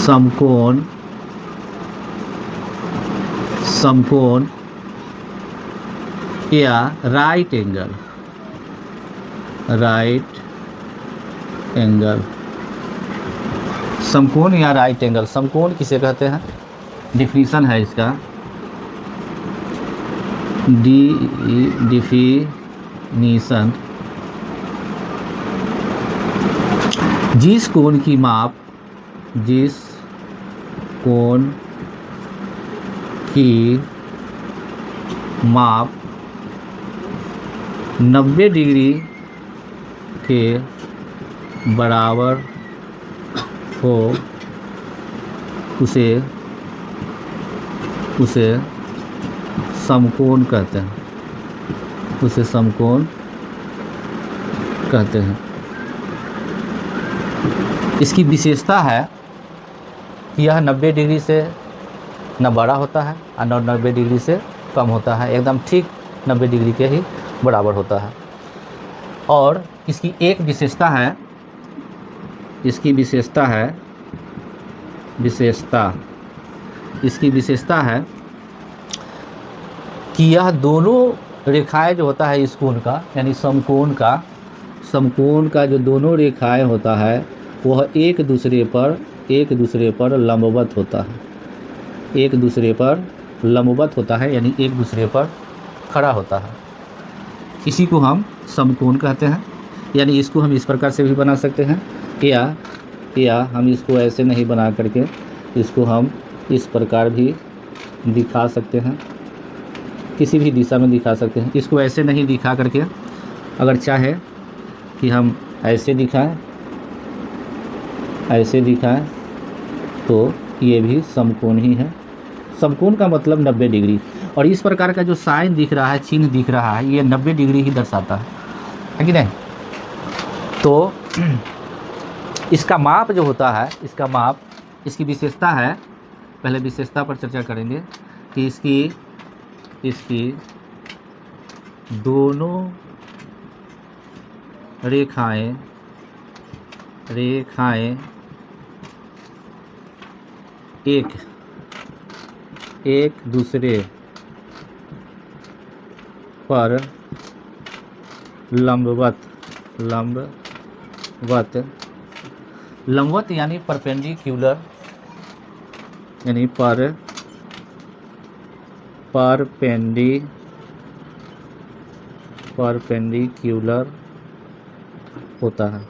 समकोण समकोण या राइट एंगल समकोण या राइट एंगल। समकोण किसे कहते हैं? डिफिनीशन है इसका, डिफिनीशन जिस कोण की माप 90 डिग्री के बराबर हो उसे समकोण कहते हैं, इसकी विशेषता है कि यह 90 डिग्री से न बड़ा होता है और न 90 डिग्री से कम होता है, एकदम ठीक 90 डिग्री के ही बराबर होता है। और इसकी एक विशेषता है, इसकी विशेषता है कि यह दोनों रेखाएं जो होता है इस कोण का, यानी समकोण का जो दोनों रेखाएं होता है वह एक दूसरे पर लंबवत होता है, यानी एक दूसरे पर खड़ा होता है। इसी को हम समकोण कहते हैं। यानी इसको हम इस प्रकार से भी बना सकते हैं या हम इसको ऐसे नहीं बना करके इसको हम इस प्रकार भी दिखा सकते हैं, किसी भी दिशा में दिखा सकते हैं। इसको ऐसे नहीं दिखा करके अगर चाहे कि हम ऐसे दिखाएं तो ये भी समकोण ही है। समकोण का मतलब 90 डिग्री, और इस प्रकार का जो साइन दिख रहा है, चिन्ह दिख रहा है, ये 90 डिग्री ही दर्शाता है कि नहीं? तो इसका माप जो होता है, इसकी विशेषता है, पहले विशेषता पर चर्चा करेंगे कि इसकी दोनों रेखाएं एक दूसरे पर लंबवत यानी परपेंडिकुलर, यानी परपेंडिकुलर होता है,